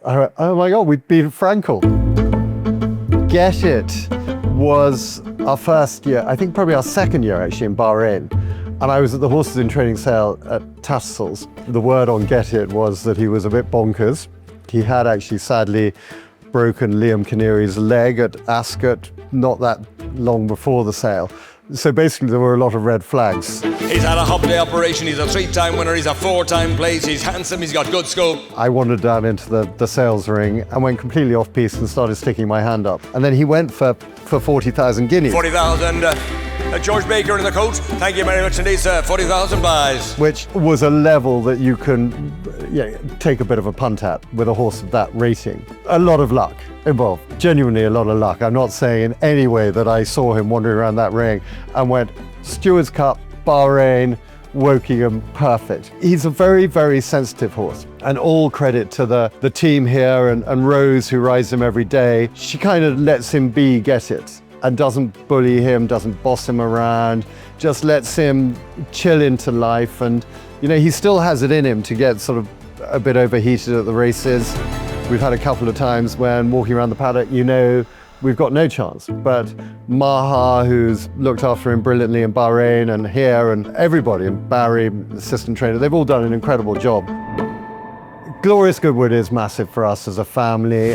I went, oh my God, we beat Frankel. Get It was our first year, I think probably our second year actually in Bahrain. And I was at the horses in training sale at Tattersall's. The word on Get It was that he was a bit bonkers. He had actually sadly broken Liam Cannery's leg at Ascot not that long before the sale. So basically there were a lot of red flags. He's had a Hop-Day operation, he's a 3-time winner, he's a 4-time place, he's handsome, he's got good scope. I wandered down into the sales ring and went completely off piste and started sticking my hand up. And then he went for 40,000 guineas. 40,000, George Baker in the coat. Thank you very much indeed, sir. 40,000 buys. Which was a level that you can take a bit of a punt at with a horse of that rating. A lot of luck involved, genuinely a lot of luck. I'm not saying in any way that I saw him wandering around that ring and went, Stewards Cup, Bahrain, Wokingham, perfect. He's a very, very sensitive horse. And all credit to the team here and Rose, who rides him every day. She kind of lets him be Get It and doesn't bully him, doesn't boss him around, just lets him chill into life. And, you know, he still has it in him to get sort of a bit overheated at the races. We've had a couple of times when walking around the paddock, you know, we've got no chance. But Maha, who's looked after him brilliantly in Bahrain and here, and everybody, and Barry, assistant trainer, they've all done an incredible job. Glorious Goodwood is massive for us as a family.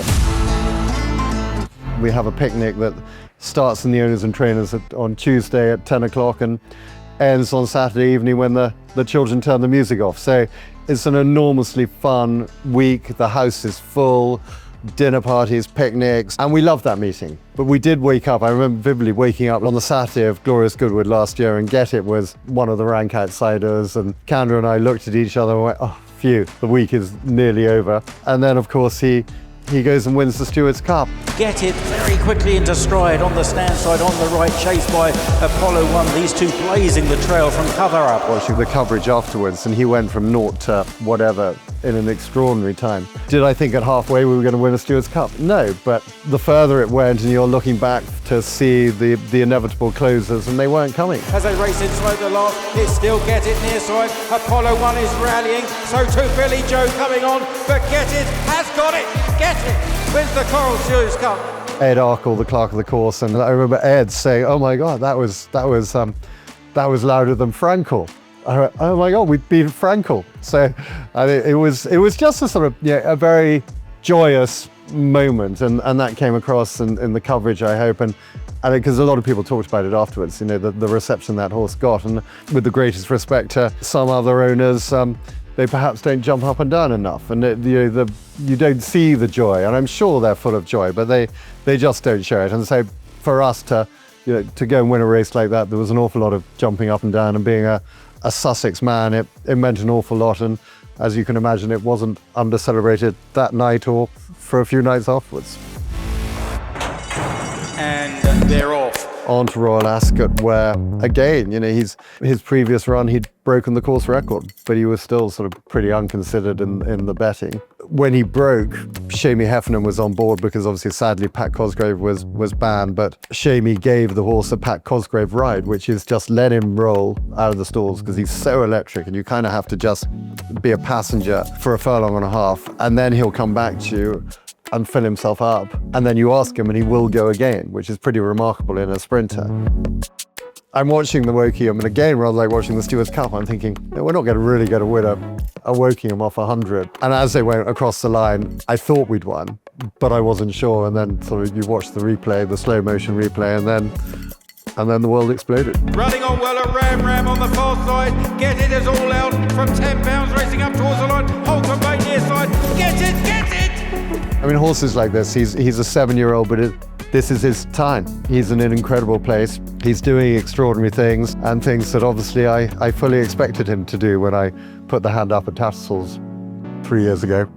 We have a picnic that starts in the owners and trainers on Tuesday at 10 o'clock and ends on Saturday evening when the children turn the music off. So it's an enormously fun week. The house is full, dinner parties, picnics, and we love that meeting. But we did wake up, I remember vividly waking up on the Saturday of Glorious Goodwood last year, and Get It was one of the rank outsiders, and Kendra and I looked at each other and went, oh, phew, the week is nearly over. And then of course he goes and wins the Stewards Cup. Get It very quickly into stride on the stand side, on the right, chased by Apollo 1. These two blazing the trail from cover up. Watching the coverage afterwards, and he went from 0 to whatever in an extraordinary time. Did I think at halfway we were going to win a Stewards Cup? No, but the further it went and you're looking back to see the inevitable closers, and they weren't coming. As they race inside the last, it's still Get It near side. Apollo 1 is rallying, so too Billy Joe coming on, but Get It has got it. Get It wins the Coral Stewards Cup. Ed Arkle, the clerk of the course, and I remember Ed saying, "Oh my God, that was louder than Frankel." I went, "Oh my God, we beat Frankel." So I think it was just a sort of a very joyous moment, and that came across in the coverage, I hope, and because a lot of people talked about it afterwards, you know, the reception that horse got, and with the greatest respect to some other owners, they perhaps don't jump up and down enough, and you don't see the joy, and I'm sure they're full of joy, but they just don't show it. And so for us to go and win a race like that, there was an awful lot of jumping up and down, and being a Sussex man, it meant an awful lot, and as you can imagine, it wasn't under-celebrated that night or for a few nights afterwards. And they're off. On to Royal Ascot, where again, you know, his previous run, he'd broken the course record, but he was still sort of pretty unconsidered in the betting. When he broke, Shamie Heffernan was on board because obviously, sadly, Pat Cosgrave was banned, but Shamie gave the horse a Pat Cosgrave ride, which is just let him roll out of the stalls because he's so electric, and you kind of have to just be a passenger for a furlong and a half, and then he'll come back to you and fill himself up, and then you ask him and he will go again, which is pretty remarkable in a sprinter. I'm watching the Wokingham, and again, rather like watching the Stewards Cup, I'm thinking, no, we're not really going to win a Wokingham off 100. And as they went across the line, I thought we'd won, but I wasn't sure. And then sort of you watch the replay, the slow motion replay, and then the world exploded. Running on well, a Ram on the far side. Get It is all out from 10 pounds, racing up towards the line. Holcomb Bay near side. Get It, Get It! I mean, horses like this, he's a 7-year-old, but this is his time. He's in an incredible place. He's doing extraordinary things, and things that obviously I fully expected him to do when I put the hand up at Tattersall's 3 years ago.